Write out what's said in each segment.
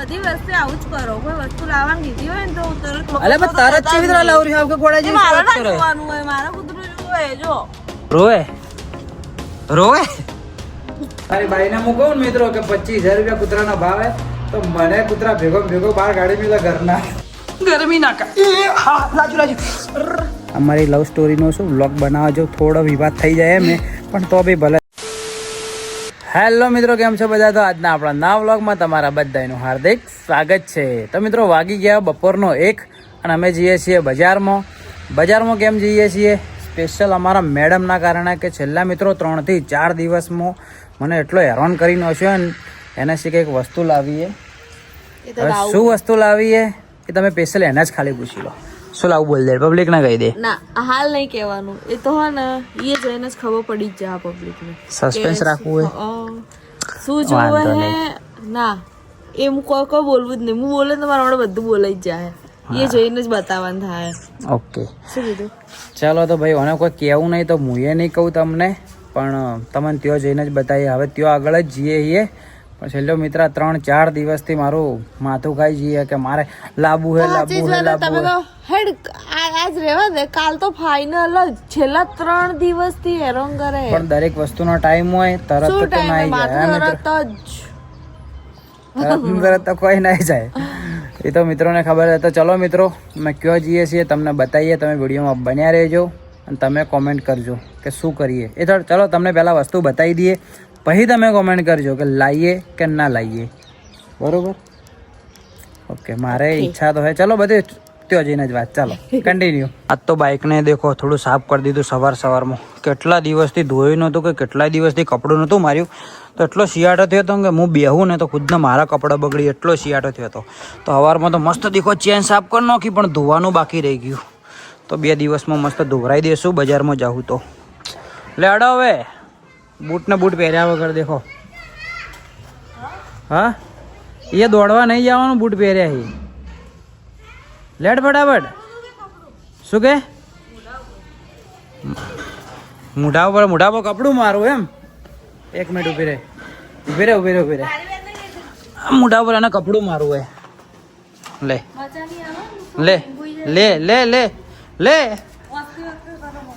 બધી વસ્તુ આવું જ કરો. કોઈ વસ્તુ લાવવાની કીધી હોય ને તો તરત અલે પણ તરત કેવી રીતે લાવરી આવ કે ગોળા જેવી મારે વાત ના કરે જોવાનું હોય. મારા કૂતરું જોવે જો રોવે મારી બાઈને હું કહું ને મિત્રો કે 25,000 રૂપિયા કૂતરાના ભાવ હે તો મને કૂતરા ભેગો બહાર ગાડી મેલા ઘરના ગરમી નાખા લાજુ અમારી લવ સ્ટોરીનો શું વ્લોગ બનાવવા જો થોડો વિવાદ થઈ જાય એમ પણ તો બી ભલે. હેલો મિત્રો, કેમ છો બધા? તો આજના આપણા નવા વ્લોગમાં તમારા બધાનું હાર્દિક સ્વાગત છે. તો મિત્રો વાગી ગયા બપોરનો 1 અને અમે જઈએ છીએ બજારમાં કેમ જઈએ છીએ? સ્પેશિયલ અમારા મેડમના કારણે કે છેલ્લા મિત્રો 3 થી 4 દિવસમાં મને એટલો હેરાન કરી નાખ્યો ને એના સિવાય કંઈક વસ્તુ લાવીએ. શું વસ્તુ લાવીએ એ તમે સ્પેશિયલ એને જ ખાલી પૂછી લો. શું લાવું બોલ દે, પબ્લિક ના કહી દે. ના, હાલ નહીં કહેવાનું. એ તો હે ને એ જોઈને જ ખબર પડી જ જાય પબ્લિક ને. સસ્પેન્સ રાખવું હોય શું જોવે હે ના એ હું કોઈ બોલવું જ નહીં. હું બોલે તો મારા વડે બધું બોલાઈ જ જાય. એ જોઈને જ બતાવવાનું થાય. ઓકે, શું કીધું? ચાલો તો ભાઈ, મને કોઈ કહેવું નહીં તો હું એ નહીં કહું તમને, પણ તમને ત્યાં જઈને જ બતાવીએ. હવે ત્યાં આગળ જ જઈએ છીએ પણ છેલ્લો મિત્ર 3-4 દિવસથી મારું માથું ખાઈ જઈએ કે મારે લાવવું હે આજ રહેવા દે, કાલ તો ફાઇનલ જ. છેલ્લા 3 દિવસથી હેરાન કરે. પણ દરેક વસ્તુનો ટાઈમ હોય, તરત તો ના તરત તો કોઈ નહીં જાય. એ તો મિત્રોને ખબર છે. તો ચલો મિત્રો, અમે ક્યાં જઈએ છીએ તમને બતાવીએ. તમે વિડીયોમાં બન્યા રહેજો અને તમે કોમેન્ટ કરજો કે શું કરીએ. એ તો ચલો તમને પહેલાં વસ્તુ બતાવી દઈએ, પછી તમે કોમેન્ટ કરજો કે લાવીએ કે ના લાવીએ. બરોબર? ઓકે, મારે ઈચ્છા તો હે. ચલો બધે ત્યાં જઈને જ વાત. ચાલો કન્ટિન્યુ. આજ તો બાઇકને દેખો થોડું સાફ કરી દીધું સવારમાં. કેટલા દિવસથી ધોયું નહોતું કે કેટલા દિવસથી કપડું નહોતું માર્યું, તો એટલો શિયાળો થયો હતો કે હું બેહું ને તો ખુદને મારા કપડાં બગડી, એટલો શિયાળો થયો હતો. તો સવારમાં તો મસ્ત દેખો ચેન સાફ કરી નાખી, પણ ધોવાનું બાકી રહી ગયું. તો 2 દિવસમાં મસ્ત ધોવરાઈ દઈશું. બજારમાં જાઉં તો લે અડો હવે બૂટ પહેર્યા વગર દેખો. હા, એ દોડવા નહીં જવાનું, બૂટ પહેર્યા હી. લેટ ફટાફટ. શું કે મોઢા પર કપડું મારું એમ? 1 મિનિટ ઉભી રહે. મોઢા પર એને કપડું મારું હોય.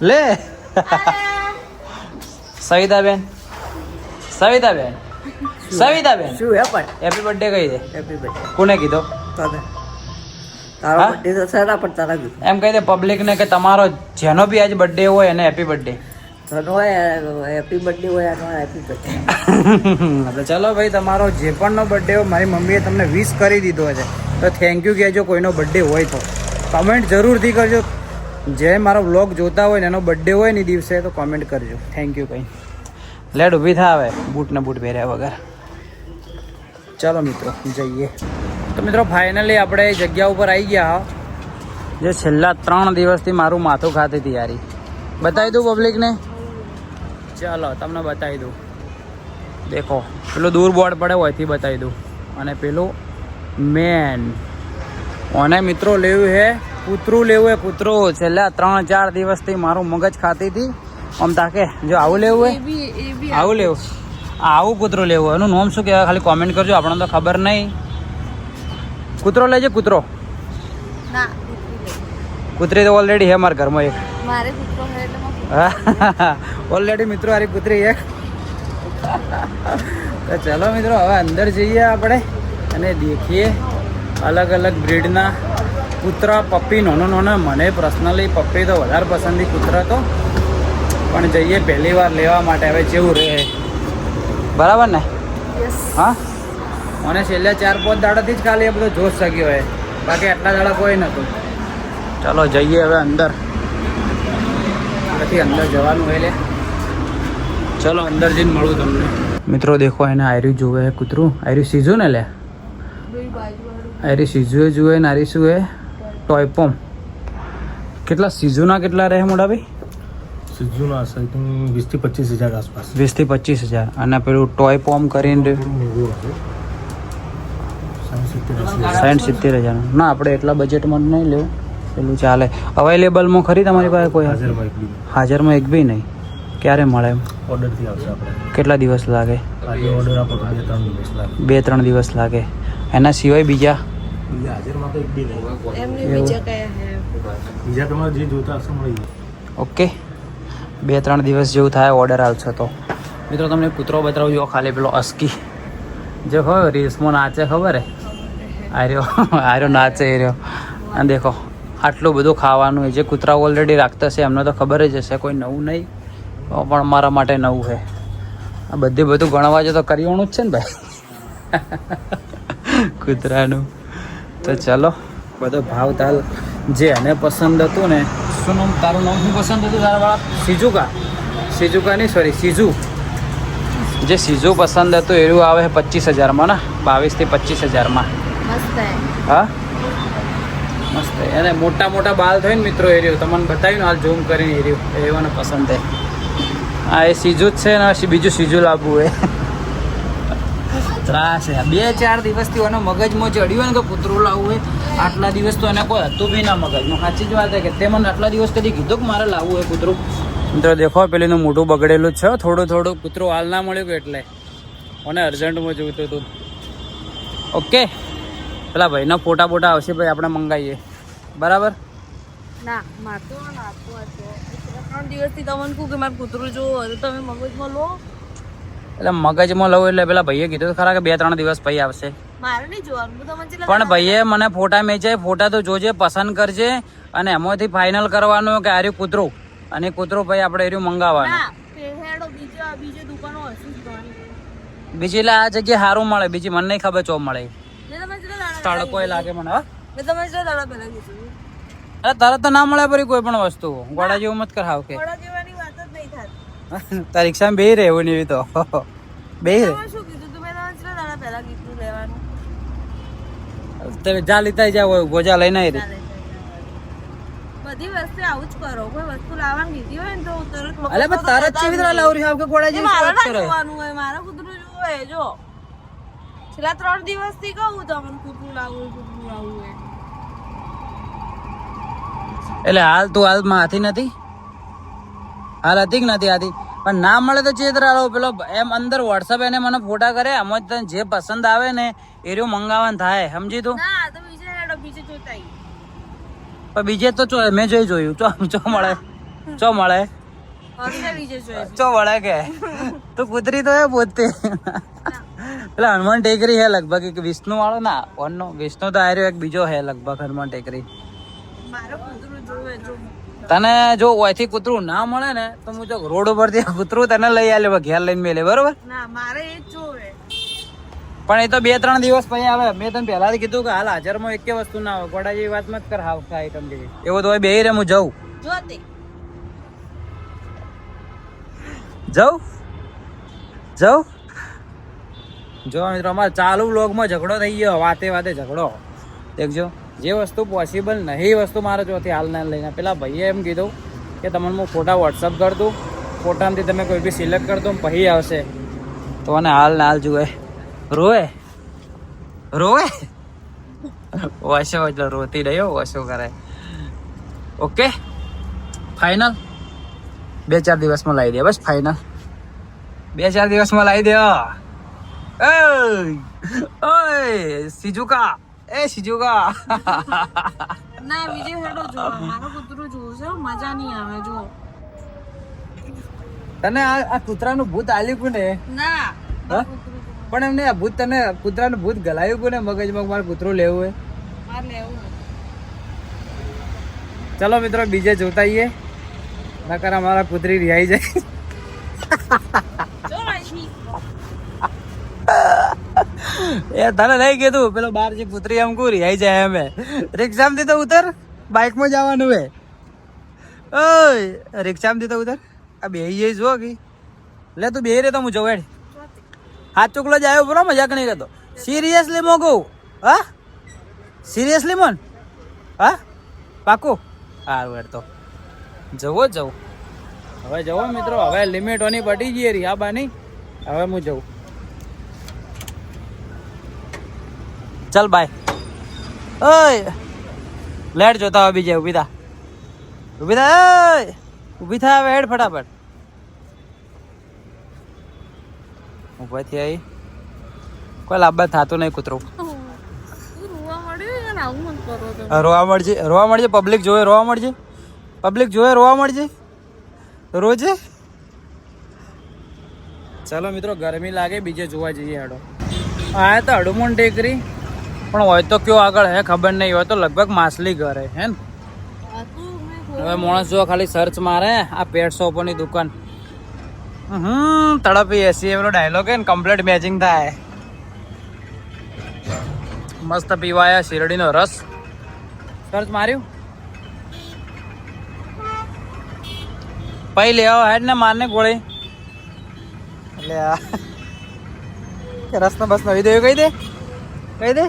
લે સવિતાબેન શું હે? પણ હેપી બર્થડે કહી દે. હેપી બર્થડે કોને કીધો? તારો બર્થડે તો સારા પણ તારા કીધું એમ કહી દે પબ્લિક ને કે તમારો જેનો બી આજ બર્થડે હોય એને હેપી બર્થડે. હેપી બર્થડે હોય હેપી બર્થડે. ચલો ભાઈ, તમારો જે પણ નો બર્થડે હોય, મારી મમ્મીએ તમને વિશ કરી દીધો છે તો થેન્ક યુ કહેજો. કોઈનો બર્થડે હોય તો કમેન્ટ જરૂરથી કરજો. જે મારો વ્લોગ જોતા હોય ને એનો બર્થડે હોય ને દિવસે તો કોમેન્ટ કરજો. Thank you. કંઈ લેટ ઊભી થા હવે બૂટ પહેર્યા વગર. ચાલો મિત્રો જઈએ. તો મિત્રો ફાઇનલી આપણે જગ્યા ઉપર આવી ગયા. જે છેલ્લા 3 દિવસથી મારું માથું ખાતી હતી યારી. બતાવી દઉં પબ્લિકને? ચાલો તમને બતાવી દઉં. દેખો પેલું દૂર બોર્ડ પડે હોયથી બતાવી દઉં. અને પેલું મેન અને મિત્રો લેવું છે કૂતરું. છેલ્લા 3-4 દિવસથી મારું મગજ ખાતી હતી. આમ તાકે જો આવું લેવું હોય, આવું લેવું, આવું કૂતરું લેવું. એનું નામ શું કહેવાય ખાલી કોમેન્ટ કરજો, આપણને તો ખબર નહીં. કૂતરો લેજે. કૂતરો કૂતરી તો ઓલરેડી હે મારા ઘરમાં એક. ઓલરેડી મિત્રો આરી કૂતરી એક. તો ચલો મિત્રો હવે અંદર જઈએ આપણે અને દેખીએ અલગ અલગ બ્રીડના કૂતરા. પપ્પી નાનો. મને પર્સનલી પપ્પી તો વધારે પસંદી કૂતરા તો, પણ જઈએ પહેલી વાર લેવા માટે. હવે જેવું રહે બરાબર ને? હા, મને છેલ્લા 4-5 દાડાથી જ ખાલી એ બધો જોશ સગ્યો હોય, બાકી આટલા દાડા કોઈ નહોતું. ચાલો જઈએ હવે અંદર. પછી અંદર જવાનું હોય લે. ચલો અંદર જઈને મળું તમને. મિત્રો દેખો એને આયર્યું જોવે કૂતરું. આયર્યું સીઝું ને લે, આયરી સીઝુએ જુએ ને આરી શું હે ટોયપોમ. કેટલા સીઝુના કેટલા રહે મોટા ભાઈ? સીઝુના 20,000 થી 25,000 આસપાસ. 20,000 થી 25,000. અને પેલું ટોયપોમ કરીને 60-70,000. ના, આપણે એટલા બજેટમાં જ નહીં લેવું. પેલું ચાલે. અવેલેબલમાં ખરી તમારી પાસે કોઈ? હાજરમાં એક બી નહીં. ક્યારે મળે એમ? ઓર્ડરથી આવશે આપણે. કેટલા દિવસ લાગે? આજે ઓર્ડર આપો તો 2-3 દિવસ લાગે. 2-3 દિવસ લાગે. એના સિવાય બીજા બીજા હાજરમાં તો એક બી નહીં. એમને બીજા કયા હે બીજા તમારે જે જોતા હશે મળી જાય. ઓકે 2-3 દિવસ જેવું થાય ઓર્ડર આવશે તો મિત્રો તમને કૂતરો બતાવું જો ખાલી પેલો અસ્કી જે હોય રીલ્સમાં નાચે ખબર હે આર્યો નાચે એ રહ્યો અને દેખો આટલું બધું ખાવાનું હોય જે કૂતરા ઓલરેડી રાખતા છે એમને તો ખબર જ હશે કોઈ નવું નહીં પણ મારા માટે નવું છે આ બધું ગણવા જો તો કરિયાણું જ છે ને ભાઈ કૂતરાનું તો ચલો બધો ભાવ તાલ જે એને પસંદ હતું ને શું નામ તારું નામ શું પસંદ હતું તારા વાળા સિજુકા નહીં સોરી સિજુ જે સિજુ પસંદ હતું એવું આવે છે 25,000માં ને 22 થી 25,000માં મસ્ત હે હા મસ્ત એને મોટા બાલ થાય ને મિત્રો એ રહ્યું તમને બતાવ્યું ને હાલ ઝૂમ કરીને એ રહ્યું એવાને પસંદ છે હા એ સીજુ જ છે ને બીજું સીજુ લાવવું એ ત્રાસ છે 2-4 દિવસથી એને મગજમાં ચડ્યું હોય ને કે કૂતરું લાવવું હોય આટલા દિવસ તો એને કોઈ હતું બી ના મગજમાં સાચી જ વાત છે કે તે મને આટલા દિવસ કદી કીધું કે મારે લાવવું હોય કૂતરું મિત્રો દેખો પેલીનું મોઢું બગડેલું જ છે થોડું કૂતરું હાલ ના મળ્યું કે એટલે મને અર્જન્ટમાં જોઈતું હતું ઓકે પેલા ભાઈના ફોટા આવશે ભાઈ આપણે મંગાવીએ બરાબર ના મારતો નાતો હતો 3 દિવસથી તમને કહું કે મારું કૂતરું જોવો તો તમે મગજમાં લો એટલે મગજમાં લઉં એટલે પેલા ભાઈએ કીધું ખરા કે 2-3 દિવસ પછી આવશે મારે નહીં જોવાનું હું તમને પણ ભાઈએ મને ફોટા મેચે ફોટા તો જોજે પસંદ કરજે અને એમાંથી ફાઇનલ કરવાનું કે આર્યું કૂતરું અને કૂતરું ભાઈ આપણે એર્યું મંગાવવાનું ના હેડો બીજે દુકાનો હશે જ ઘણી બીજી એટલે આ જગ્યાએ સારું મળે બીજી મને નહીં ખબર ચો મળે મેં તમે કેટલા દાડા તડકો લાગે મને હા મેં તમે કેટલા દાડા પહેલા કીધું અરે તરત તો ના મળે પરી કોઈ પણ વસ્તુ ગોળા જેવું મત કર હાવ કે થોડા જેવાની વાત જ નહીં થતી તાર રિક્ષામાં બેહી રહેવું ને એવી તો બેહી રહે તમે શું કીધું તું મેં તમે કેટલા દાડા પહેલા કીધું લેવાનું તમે જા લીધા જાવ ગોજા લઈને આવી રહી બધી વસ્તુ આવું જ કરો કોઈ વસ્તુ લાવવાની કીધી હોય ને તો તરત લોકો અલે પણ તરત ચીવી તરહ લાવરી હાવ કે ગોળા જેવી મારે વાત ના કરે જોવાનું હોય મારે કૂતરું જોવું હોય જો છેલ્લા 3 દિવસથી કહું તમને કૂતરું લાવવું હોય એટલે હાલ તું હાલમાં હાથી નથી હાલ હતી કે નથી હાથી પણ ના મળે તો ચેતરા લો પેલો એમ અંદર વોટ્સઅપ એને મને ફોટા કરે આમાં તને જે પસંદ આવે ને એ રહ્યું મંગાવવાનું થાય સમજી તું ના તો બીજે હેડો બીજે જોતા પણ બીજે તો મેં જોયું ચો મળે હવે બીજે જોઈએ ચો મળે કે તું કૂતરી તો હે પોતે પેલા હનુમાન ટેકરી હે લગભગ એક વિષ્ણુ વાળો ના ઓનનો વિષ્ણુ તો આર્યો એક બીજો હે લગભગ હનુમાન ટેકરી મારે કૂતરું જોવે જો તને જો ઓયથી કૂતરું ના મળે ને તો હું જો રોડ ઉપરથી કૂતરું તને લઈ આલે ઘેર લઈને મેલે બરોબર ના મારે એ જ જોવે પણ એ તો 2-3 દિવસ પછી આવે મેં તને પહેલાથી કીધું કે હાલ હાજરમાં એક વસ્તુ ના આવે ગોડા જેવી વાત મત કર હાવ આઈટમ જેવી એવો તો બે રે હું જાઉં જો મિત્રો અમારે ચાલુ વ્લોગમાં ઝઘડો થઈ ગયો વાતે ઝઘડો દેખજો જે વસ્તુ પોસિબલ નહીં એ વસ્તુ મારે જોથી હાલ ના લઈને પેલા ભાઈએ એમ કીધું કે તમને હું ફોટા વોટ્સઅપ કરી દઉં ફોટામાંથી તમે કોઈ બી સિલેક્ટ કરી દો પછી આવશે તો મને હાલ ને હાલ જુએ રોવે વસો એટલે રોતી રહ્યો વસો કરે ઓકે ફાઇનલ 2-4 દિવસમાં લાવી દે બસ ફાઇનલ 2-4 દિવસમાં લાવી દે ઓય સિજુકા ના બીજે હેડો જો મારું કૂતરું જોવું છે મજા નહીં આવે જો તને આ કૂતરાનું ભૂત આલ્યું કોને ના પણ એમને આ ભૂત તને કૂતરાનું ભૂત ગલાયું કોને મગજમાં મારે કૂતરું લેવું હોય મારે લેવું ચલો મિત્રો બીજે જોતા આવીએ નકર અમારા કૂતરી રિહાઈ જાય એ તને નહીં કીધું પેલો બાર જે કૂતરી એમ કુરી આઈ જાય અમે રિક્ષામાંથી તો ઉતર બાઇકમાં જવાનું હે ઓય રિક્ષામાંથી તો ઉતર આ બે જો કે લે તું બે રે તો હું જવું હેડ હાથ ચુકલો જ આવ્યો બરો મજાક નહીં કરતો સિરિયસલી મો કહું હા સિરિયસલી મન હા પાકું સારું હેડ તો જવો હવે જવો મિત્રો હવે લિમિટોની પટી ગઈ રિહાબાની હવે હું જવું चल बाय ओए लेट जोता अभी जे उभी था उभी था हेड फटाफट ऊपर थी आई कोई लाभ थातो नहीं कुतरो ને આવું મત કરો તમે. રોવા મળજે પબ્લિક જોવે રોવા મળજે રોવા મળજે રોજે. ચાલો મિત્રો ગરમી લાગે બીજે જોવા જઈએ હેડો. આ તો હડુમોન ટેકરી પણ હોય તો કયો આગળ હે ખબર નહીં, હોય તો લગભગ માછલી ઘર હે ને. હવે માણસ જો ખાલી સર્ચ મારે આ પેટ શોપોની દુકાન તડપી એસી એનો ડાયલોગ હે ને કમ્પ્લીટ મેચિંગ થાય. મસ્ત પીવાયા શેરડીનો રસ. સર્ચ માર્યું પૈ લેવો હેડ ને મારને ગોળી એટલે રસ નો બસ નવી દેવું કહી દે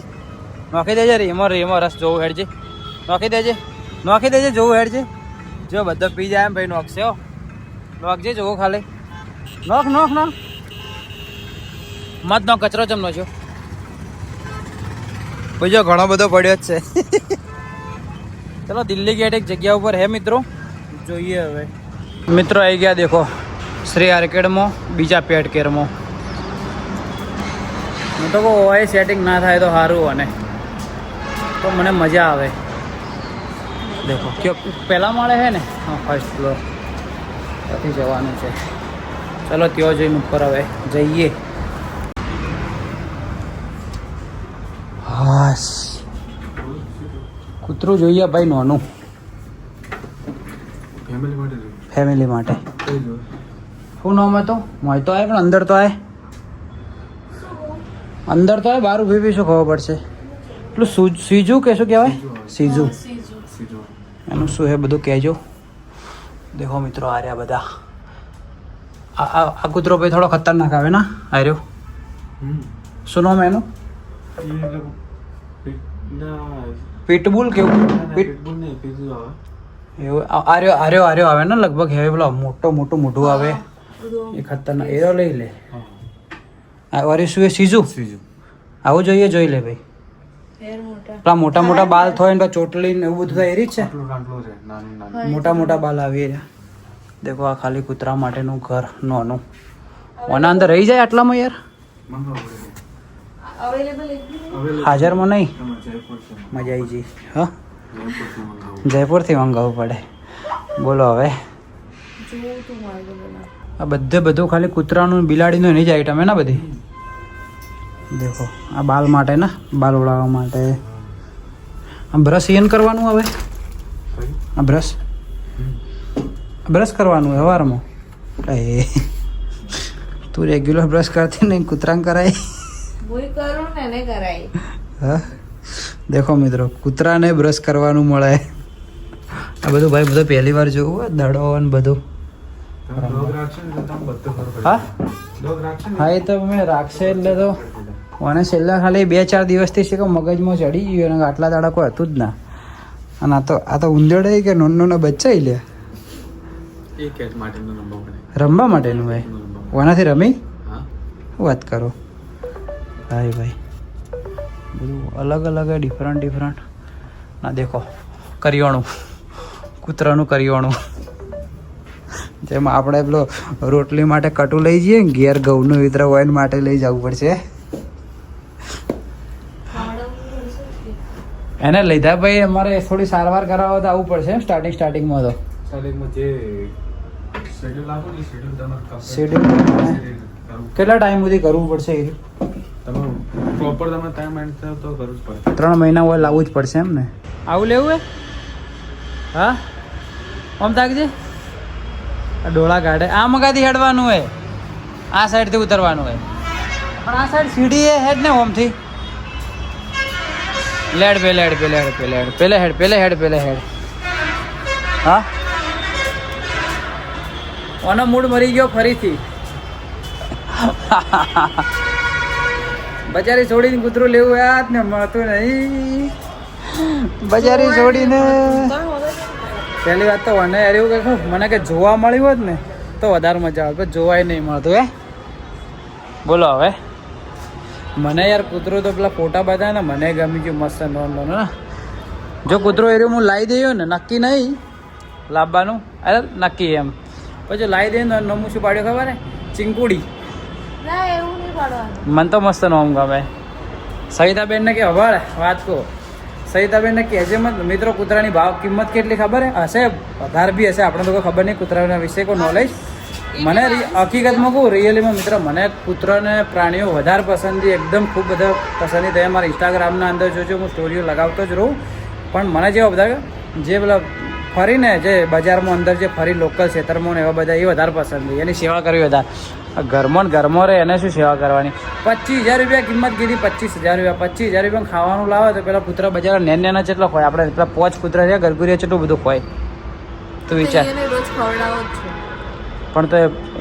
નોખી દેજે રીમો રસ જોવું હેડ છે નોખી દેજે જોવું હેડ છે. જો બધો પી જાય એમ ભાઈ નોખશે હો નોખજે જોવું ખાલી નોખ મત નો કચરો ચમનો છો બીજો ઘણો બધો પડ્યો જ છે. ચલો દિલ્હી ગેટ એક જગ્યા ઉપર હે મિત્રો જોઈએ હવે. મિત્રો આવી ગયા દેખો શ્રી આર્કેડમાં બીજા પેટ કેરમાં. હું તો કહું હોય સેટિંગ ના થાય તો સારું અને તો મને મજા આવે. દેખો કે પહેલા માળે છે ને હા ફર્સ્ટ ફ્લોર ત્યાંથી જવાનું છે. ચલો ત્યાં જઈને ઉપર હવે જઈએ. હાસ કૂતરું જોઈએ ભાઈ નાનું ફેમિલી માટે. શું નામ હતો મોય તો આવે પણ અંદર તો આવે બહાર ઊભી શું ખબર પડશે. પેલું સીજુ કે શું કહેવાય સીજુ એનું શું હે બધું કહેજો. દેખો મિત્રો આ રહ્યા બધા. આ કૂતરો ભાઈ થોડો ખતરનાક આવે ના આ રહ્યો. શું નામ એનું પીટબુલ કેવું એવું આર્યો આવે ને લગભગ હવે પેલો મોટું મોઢું આવે એ ખતરનાક એરો લઈ લે. અરે શું એ સીજુ આવું જોઈએ જોઈ લે ભાઈ. પેલા મોટા બાલ થાય ને ચોટલી ને એવું બધું થાય એ રીત છે. મોટા બાલ આવી રહ્યા. દેખો આ ખાલી કૂતરા માટેનું ઘર નાનું ઓના અંદર રહી જાય આટલામાં યાર. હાજરમાં નહીં મજા આવી જઈ. હા જયપુરથી મંગાવવું પડે. બોલો હવે આ બધું ખાલી કૂતરાનું બિલાડીનું એની જ આઈટમ હે ને બધી. દેખો આ બાલ માટે ને બાલ ઉડાવવા માટે. આ બ્રશ એન કરવાનું હવે આ બ્રશ કરવાનું સવારમાં. એ તું રેગ્યુલર બ્રશ કરતી નહીં કૂતરાને કરાય. હા દેખો મિત્રો કૂતરાને બ્રશ કરવાનું મળે. આ બધું ભાઈ બધું પહેલી વાર જોવું દડો ને બધું. હા એ તો મેં રાખશે એટલે તો મને છેલ્લા ખાલી 2-4 દિવસથી છે કે મગજમાં ચડી ગયું અને આટલા દાડા કોઈ હતું જ ના. અને આ તો ઉંદરડે કે નોનો બચ્ચા લે રમવા માટેનું ભાઈ. ઓનાથી રમી વાત કરો ભાઈ બધું અલગ ડિફરન્ટ ના. દેખો કરિયાણું કૂતરાનું કરિયાણું જેમાં આપણે પેલો રોટલી માટે કટું લઈ જઈએ ને ઘેર ઘઉંનું વિતર હોય માટે લઈ જવું પડશે. એને લીધા ભાઈ અમારે થોડી સારવાર કરાવવા તો આવવું પડશે સ્ટાર્ટિંગમાં તો. શેડ્યુલ કેટલા ટાઈમ સુધી કરવું પડશે એ? 3 મહિના હોય લાવવું જ પડશે એમ ને. આવું લેવું હે હા આમ તાકજે ડોળા કાઢે. આ મગાથી હેડવાનું હોય આ સાઈડથી ઉતરવાનું હોય પણ આ સાઈડ સીડી હેડ ને ઓમથી પેલે હેડ. હા ઓનો મૂડ મરી ગયો ફરીથી. બજારી છોડીને કૂતરું લેવું યાદ ને મળતું નહીં. બજારી છોડીને પહેલી વાત તો મને એવું કે મને કે જોવા મળ્યું હોત ને તો વધારે મજા આવે પણ જોવાય નહીં મળતું હે. બોલો હવે મને યાર કૂતરો તો પેલા ફોટા બતાવે ને મને ગમી ગયું મસ્ત નોન ને. જો કૂતરો એ હું લાવી દઈએ ને નક્કી નહીં લાવવાનું અરે નક્કી એમ પછી લાવી દઈએ ને નમું શું પાડ્યો ખબર હે ચીંકુડી. મને તો મસ્ત નોમ ગમે. સવિતાબેન ને કે હવાળ વાત કહો સહિતાબેનને કહેજે મત મિત્રો કૂતરાની ભાવ કિંમત કેટલી ખબર હશે વધારે બી હશે, આપણે તો કોઈ ખબર નહીં કૂતરાના વિશે કોઈ નોલેજ. મને હકીકતમાં કહું રિયલીમાં મિત્રો મને કૂતરાને પ્રાણીઓ વધારે પસંદી એકદમ ખૂબ બધા પસંદી થઈ. મારા ઇન્સ્ટાગ્રામના અંદર જોજો હું સ્ટોરીઓ લગાવતો જ રહું, પણ મને જેવા બધા જે પેલા ફરીને જે બજારમાં અંદર જે ફરી લોકલ ખેતરમાં ને એવા બધા એ વધારે પસંદ, એની સેવા કરવી વધારે. ઘરમાં રહે એને શું સેવા કરવાની. 25,000 રૂપિયા કિંમત કીધી, 25,000 રૂપિયા. 25,000 રૂપિયા ખાવાનું લાવે તો પેલા કૂતરા બજાર નેના કેટલા હોય, આપણે પેલા 5 કૂતરા છે ગરગુરિયા કેટલું બધું હોય તો વિચાર. રોજ ખવડાવો જ છો પણ તો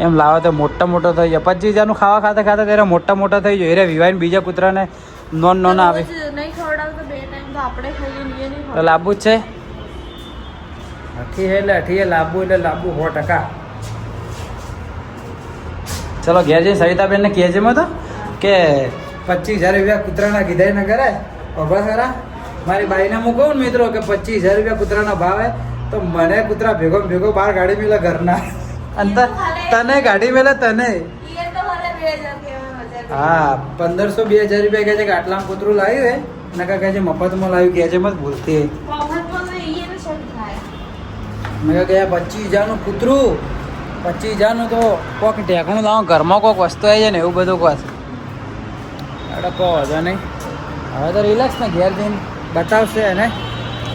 એમ લાવે તો મોટો થઈ જાય. 25,000 ખાવા ખાતા ત્યારે મોટા થઈ જાય. એ વિવાઈને બીજા કૂતરાને નોન આવે નહીં ખવડાવો તો 2 ટાઈમ તો આપણે ખાઈએ નહીં તો લાવવું જ છે. અઠીએ લાવવું એટલે લાવવું 100%. ચલો ઘેર જઈને સવિતાબેનને કહેજે મત કે 25,000 રૂપિયા કૂતરાના કીધા ને કરે અભા ખરા. મારી બાઈને હું કહું ને મિત્રો કે 25,000 રૂપિયા કૂતરાના ભાવે તો મને કૂતરા ભેગો બહાર ગાડી મેલે ઘરના, અને તને ગાડી મેલે તને. હા 1,500-2,000 રૂપિયા કહે છે કે આટલામાં કૂતરું લાવ્યું હે, નકા કહે છે મફતમાં લાવ્યું કહે છે મત ભૂલતી. મેં કહે 25,000 કૂતરું, 25,000 તો કોઈક ઢેકણું લાવો ઘરમાં કોઈક વસ્તુ આવી જાય ને એવું બધું કહો એટલે કહો વાંધો નહીં. હવે તો રિલેક્સ ને ઘેર જઈને બતાવશે. અને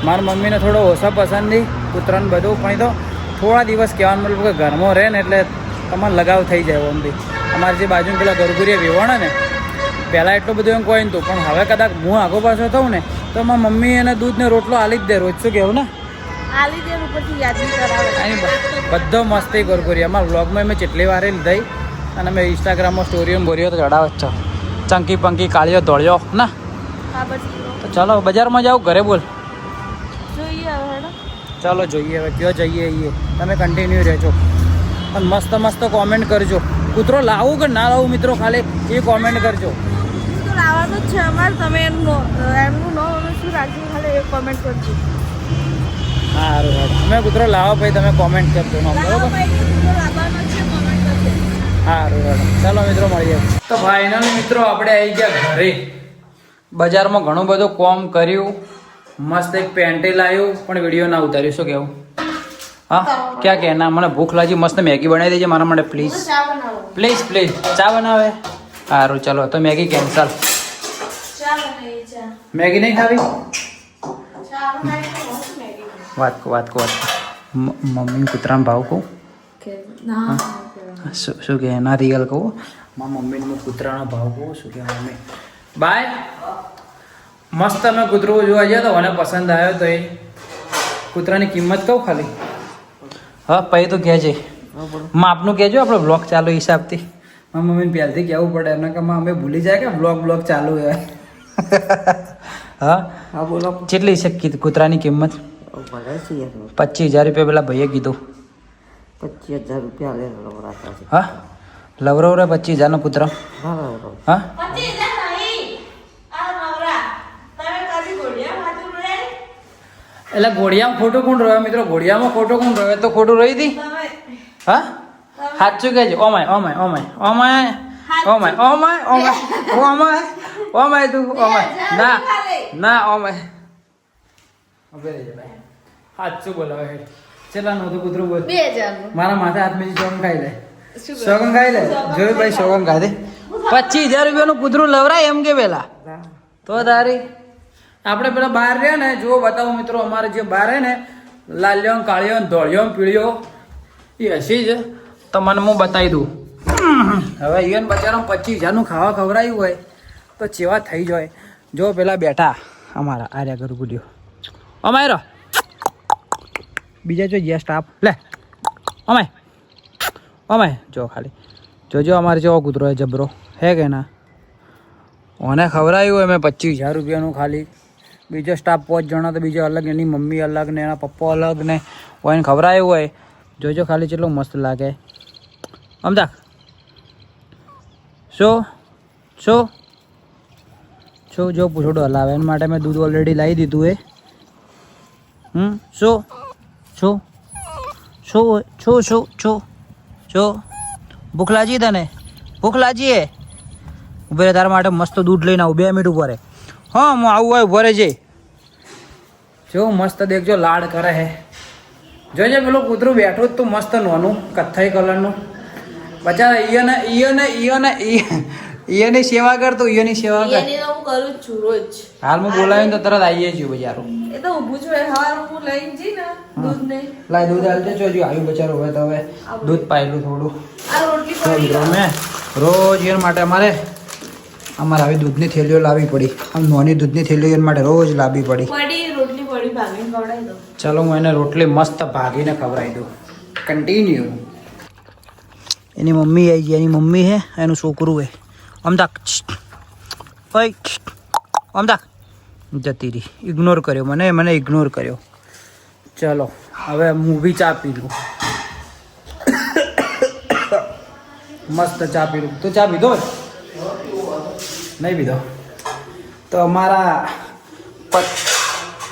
મારા મમ્મીને થોડો ઓછા પસંદ કૂતરાને બધું, પણ તો થોડા દિવસ કહેવાનું મતલબ કે ઘરમાં રહે ને એટલે તમારે લગાવ થઈ જાય. ઓમ બી અમારે જે બાજુ પેલા ગરગુરિયા વેવાણા ને પહેલાં એટલું બધું એમ કોઈ નતું, પણ હવે કદાચ હું આગો પાછો થઉં ને તો મારી મમ્મી એને દૂધ ને રોટલો આલી જ દે રોજ. શું કહેવું ને બધો મસ્તી ગરગુરિયા. અમારા વ્લોગમાં મેં કેટલી વાર લીધી અને મેં ઇન્સ્ટાગ્રામમાં સ્ટોરીઓ બોરીઓ તો ચડાવે જ છે. ચંકી પંકી કાળીઓ ધોળ્યો ના. તો ચાલો બજારમાં જાઓ ઘરે બોલ. ચાલો જોઈએ હવે કયો જઈએ એ તમે કન્ટિન્યુ રહેજો અને મસ્ત કોમેન્ટ કરજો. કૂતરો લાવું કે ના લાવું મિત્રો ખાલી એ કોમેન્ટ કરજો. લાવવાનું જ છે અમારે, તમે એમનું નામ શું રાખ્યું ખાલી એ કોમેન્ટ કરજો. સારું તમે કૂતરો લાવો ભાઈ તમે કોમેન્ટ કરજો બરોબર. સારું ચાલો મિત્રો મળીએ. તો ફાઇનલી મિત્રો આપણે આવી ગયા ઘરે. બજારમાં ઘણું બધું કોમ કર્યું, મસ્ત એક પેન્ટી લાવ્યું પણ વિડીયો ના ઉતાર્યું. શું કેવું? હા ક્યાં કે ના મને ભૂખ લાગી, મસ્ત મેગી બનાવી દેજે મારા માટે પ્લીઝ. ચા બનાવે? સારું ચલો તો મેગી કેન્સલ. મેગી નહીં ખાવી? વાત મમ્મી કૂતરાનો ભાવ કહું શું કે ના રિયલ કહું મારા મમ્મીને હું કૂતરાનો ભાવ કહું. શું કે મમ્મી બાય મસ્ત અમે કૂતરું જોવા ગયા તો મને પસંદ આવ્યો તો એ કૂતરાની કિંમત કહું ખાલી. હા પછી તો કહેજે માપનું કહેજો, આપણે બ્લોગ ચાલુ હિસાબથી. મારા મમ્મીને પહેલથી કહેવું પડે એમને કે અમે ભૂલી જાય કે બ્લોગ ચાલુ હોય. હા બોલો કેટલી છે કૂતરાની કિંમત? 25,000 રૂપિયા પેલા ભાઈએ કીધું. 25,000 રૂપિયા હા લવરવરે 25,000 નો કૂતરો. હા એટલે ઘોડિયામાં ખોટું કોણ રહ્યો મિત્રો? ઘોડિયામાં ખોટું કોણ રહ્યો? તો ખોટું રહી હતી. હા સાચું કહેજો. ઓમાય તું ના ઓમાય સાચું બોલાવે. ચેલા નું હતું કૂતરું બોલ? 2,000 મારા માથે હાથ મેં સોગન ખાઈ લે. જોયું ભાઈ સોગન ખાધે. 25,000 રૂપિયાનું કૂતરું લવરાય એમ કે પેલા તો તારી. આપણે પેલા બહાર રહ્યા ને જો બતાવો મિત્રો, અમારે જે બહાર રહે ને લાલ્યો કાળિયો ધોળિયો પીળિયો એ હસી જ તો મને હું બતાવી દઉં. હવે ઈવન બચારા 25,000 ખાવા ખવડાવ્યું હોય તો ચેવા થઈ જાય. જો પેલા બેઠા અમારા આર્યા ગરગુડિયો અમારો બીજા જો ગયા સ્ટાફ લે અમાય જો ખાલી જોજો અમારે જેવો કૂતરો હે જબરો હે કે ના. ઓને ખવડાવ્યું હોય મેં 25,000 રૂપિયાનું ખાલી. બીજો સ્ટાફ 5 જણા તો બીજો અલગ, એની મમ્મી અલગ ને એના પપ્પા અલગ ને એને ખવડાવ્યું હોય. જોજો ખાલી કેટલું મસ્ત લાગે. અમદા શું જો પૂછડો હલાવે એના માટે મેં દૂધ ઓલરેડી લાવી દીધું એ. શું ભૂખ લાગી તને? ભૂખ લાગી એ ઉભે તારા માટે મસ્ત દૂધ લઈને આવું. 2 મિનિટ ઉપર. હા હું આવું હોય ઉભો રહેજે. જો મસ્ત દેખજો લાડ કરે હે. જોજે પેલું કૂતરું બેઠું જ તું મસ્ત નોનું કથ્થઈ કલરનું. બચારા ઈયોની સેવા કર તું, ઈયોની સેવા કર. એની તો હું કરું જ છું રોજ. હાલ હું બોલાવીને તો તરત આવીએ છીએ બજારો. એ તો ઊભું છું એ હવાર હું લઈને જઈ ને દૂધ ને લાય દૂધ હાલજે. જો આવ્યું બચારો હવે તો હવે દૂધ પાયેલું થોડું. આ રોટલી તો મિત્રો મેં રોજ એના માટે અમારે આવી દૂધની થેલીઓ લાવવી પડી. આમ નોની દૂધની થેલીઓ એના માટે રોજ લાવવી પડી. રોટલી પડી ભાગીને ખવડાવી દો. ચાલો હું એને રોટલી મસ્ત ભાગીને ખવડાવી દઉં. કન્ટિન્યુ. એની મમ્મી આવી ગઈ. એની મમ્મી હે એનું છોકરું હે. અમદાક અમદાક જતી રહી. ઇગ્નોર કર્યો મને ઇગ્નોર કર્યો. ચલો હવે હું બી ચા પી લઉં. મસ્ત ચા પી લઉં. તું ચા પીધો નહીં પીધો તો અમારા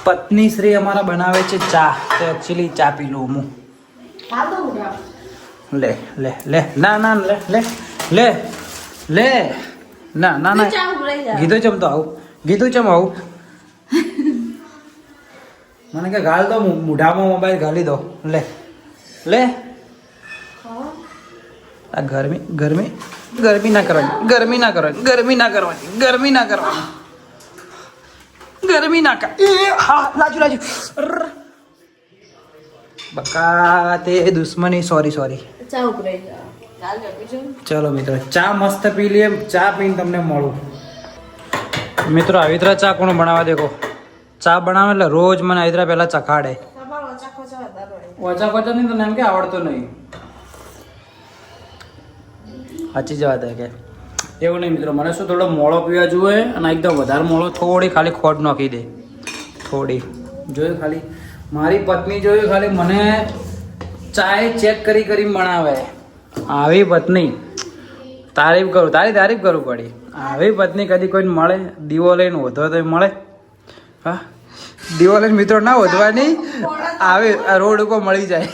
પત્ની શ્રી અમારા બનાવે છે ચા. તો એકચ્યુઅલી ચા પી લઉં હું. લે લે લે ના ના લે લે લે લે ના ના ના કીધું ચમ તો આવું કીધું ચમ આવું. મને કે ગાળ દો મૂઢામાં મોબાઈલ ગાલી દો. લે લે આ ગરમી ગરમી ગરમી ના કરવાની ગરમી ના કરવાની ગરમી ના કરવાની ગરમી ના કરવાની ગરમી ના કર. હા લાજુ લાજુ બકા તે દુશ્મની. સોરી ચા ઉભરાઈ જા. ચાલ જપી ચલો મિત્રો ચા મસ્ત પી લઈએ. ચા પીને તમને મળું. મિત્રો આવી રીતે ચા કોણ બનાવવા દેખો. ચા બનાવે એટલે રોજ મને આવી રીતે પહેલા ચખાડે. ઓછા કોચા નહીં તને એમ કે આવડતો નહીં. સાચી જ વાત કે એવું નહીં મિત્રો. મને શું થોડો મોળો પીવા જોઈએ અને એકદમ વધારે મોળો. થોડી ખાલી ખોટ નાખી દે થોડી. જોયું ખાલી મારી પત્ની જોયું ખાલી મને ચાય ચેક કરી બનાવે. આવી પત્ની તારીફ કરું. તારીફ કરવું પડી. આવી પત્ની કદી કોઈને મળે? દીવો લઈને વધો તો મળે? હા દીવો લઈને મિત્રો ના વધવાની. આવી રોડ ઉપર મળી જાય.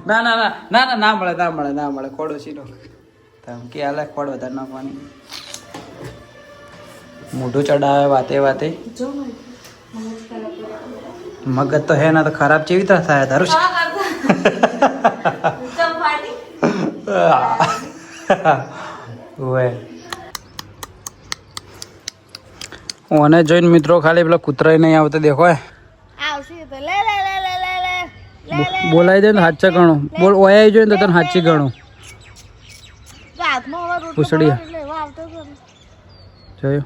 ના ના ના ના ના ના મળે ના મળે. ખોડ ઓછી નો ધમકી હાલે. ખોડ વધારે નાખવાની. મોઢું ચડાવે વાતે. મગજ તો હે ના તો ખરાબ કેવી રીતે થાય તારું? ઓને જોઈને મિત્રો ખાલી પેલા કૂતરા નહીં આવતા દેખો. બોલાવી દે ને હાચે ગણું. બોલ ઓયા જોઈને તો તને હાચી ગણું. પૂછડી જોયું.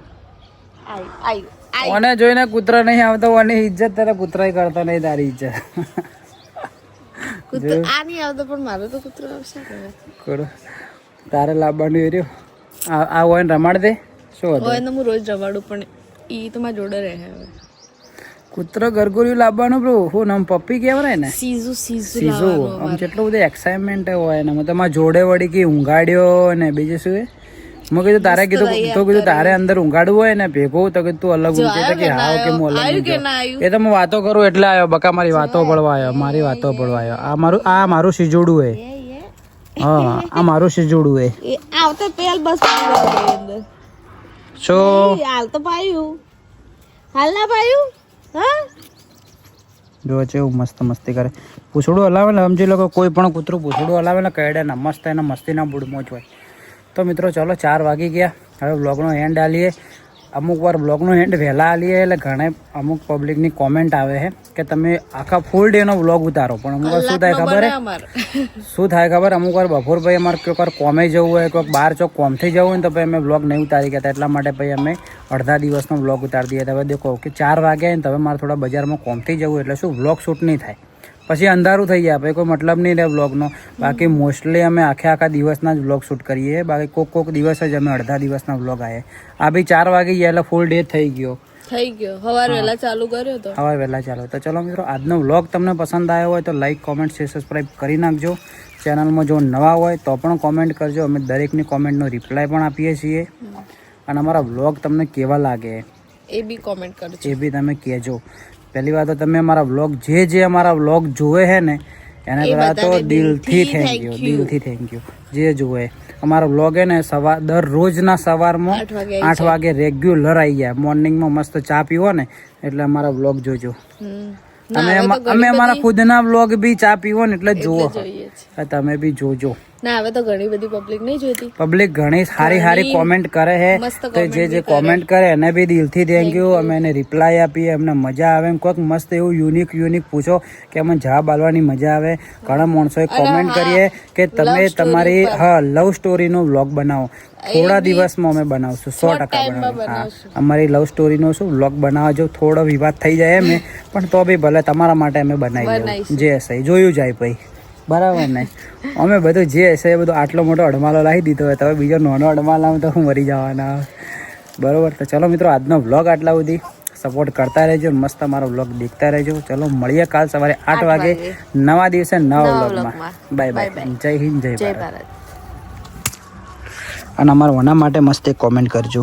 ઓને જોઈને કૂતરા નહીં આવતા. ઓની ઇજ્જત તારે કૂતરા કરતા નહીં. તારી ઇજ્જત આ નહીં આવતો પણ મારો તો કૂતરો આવશે. તારે લાવવાનું એ રહ્યો. આ હોય ને રમાડ દે. શું હતું હોય હું રોજ રમાડું પણ ઈ તો મારા જોડે રહે. હવે કૂતરો ગરગુરિયું લાવવાનું બ્રો. હું નામ પપ્પી કહેવાય ને? સીઝુ આમ જેટલું બધું એક્સાઇટમેન્ટ હોય ને. તમારે જોડે વળી કે ઊંઘાડ્યો ને બીજું શું? મેં કીધું તારે કીધું તારે અંદર ઊંઘાડવું હોય ને ભેગું તો કીધું તું અલગ ઊંઘે તો કે હા કે હું અલગ. એ તો હું વાતો કરું એટલે આવ્યો. બકા મારી વાતો પડવા આવ્યો. આ મારું સિજોડું હે. હા આ મારું સિજોડું હે. આવતો પેલ બસ અંદર સો હાલ તો પાયું. હાલ ના પાયું. હા જો છે મસ્ત મસ્તી કરે. પૂછડું હલાવે ને સમજી લો કે કોઈ પણ કૂતરું પૂછડું હલાવે ને કહેડે ના મસ્ત એના મસ્તીના બૂડમોજ હોય. તો મિત્રો ચલો 4 વાગી ગયા. હવે બ્લોગનો એન્ડ આલીએ. અમુક વાર બ્લોગનો એન્ડ વહેલા આલીએ એટલે ઘણા અમુક પબ્લિકની કોમેન્ટ આવે છે કે તમે આખા ફૂલ ડેનો બ્લોગ ઉતારો. પણ અમુક વાર શું થાય ખબર? અમુક વાર બપોર પછી અમારે કોઈક વાર કોમે જવું હોય, કોઈક બહાર ચોક કોમથી જવું હોય ને તો પછી અમે બ્લોગ નહીં ઉતારી ગયા. એટલા માટે પછી અમે અડધા દિવસનો બ્લોગ ઉતારી દઈએ. હવે દેખો કે 4 વાગ્યા ને તમે મારે થોડા બજારમાં કોમથી જવું એટલે શું બ્લોગ શૂટ નહીં થાય. પછી અંધારું થઈ જાય. પછી કોઈ મતલબ નહીં રહે બ્લોગનો. બાકી મોસ્ટલી અમે આખા દિવસના જ બ્લોગ શૂટ કરીએ. બાકી કોક દિવસ જ અમે અડધા દિવસના બ્લોગ આવે. આ બી 4 વાગી ગયા એટલે ફૂલ ડે થઈ ગયો. સવાર વહેલા ચાલુ કર્યો તો. તો ચલો મિત્રો આજનો વ્લોગ તમને પસંદ આવ્યો હોય તો લાઈક કોમેન્ટ શેર સબસ્ક્રાઈબ કરી નાખજો. ચેનલમાં જો નવા હોય તો પણ કોમેન્ટ કરજો. અમે દરેકની કોમેન્ટનો રિપ્લાય પણ આપીએ છીએ. અને અમારા વ્લોગ તમને કેવા લાગે એ બી કોમેન્ટ કરજો. એ બી તમે કહેજો. પહેલી વાત તો તમે અમારા વ્લોગ જે અમારા વ્લોગ જોવે છે ને એના એ પહેલાં તો બધાને દિલથી દિલથી થેન્ક યુ, thank you. દિલથી થેન્ક યુ. જે જુએ અમારો બ્લોગ હે ને દરરોજના સવારમાં 8 વાગે આવી 8 વાગે રેગ્યુલર આવી જાય. મોર્નિંગમાં મસ્ત ચા પીવો ને એટલે અમારા બ્લોગ જોજો. ના, અમે હવે તો ઘણી અમારા બધી ખુદના બ્લોગ બી ચા પીવો ને એટલે જુઓ. જોઈએ છે. તમે બી જોજો. ના હવે તો ઘણી બધી પબ્લિક નહીં જોતી. પબ્લિક ઘણી સારી કોમેન્ટ કરે છે. મસ્ત તો જે કોમેન્ટ કરે એને બી દિલથી થેન્ક યુ. અમે એને રિપ્લાય આપીએ, અમને મજા આવે. કોઈક મસ્ત એવું યુનિક પૂછો કે અમને જવાબ આપવાની મજા આવે. ઘણા માણસોએ કોમેન્ટ કરીએ કે તમે તમારી લવ સ્ટોરીનો વ્લોગ બનાવો. થોડા દિવસમાં અમે બનાવશું, 100% બનાવશું. અમારી લવ સ્ટોરીનો શું વ્લોગ બનાવવા જો થોડો વિવાદ થઈ જાય એમ પણ તો બી ભલે તમારા માટે અમે બનાવી જે હશે જોયું જાય ભાઈ, બરાબર ને. અમે બધું જે હશે એ બધું આટલો મોટો અડમાલો લાવી દીધો હોય તો બીજો નાનો અડમાલો આવે તો હું મરી જવાના. બરોબર, તો ચલો મિત્રો આજનો વ્લોગ આટલા સુધી. સપોર્ટ કરતા રહેજો, મસ્ત અમારો વ્લોગ દેખતા રહેજો. ચલો મળીએ કાલ સવારે 8 વાગે નવા દિવસે નવા વ્લોગમાં. બાય બાય, જય હિન્દ, જય ભારત. અને અમારા વના માટે મસ્ત એક કોમેન્ટ કરજો.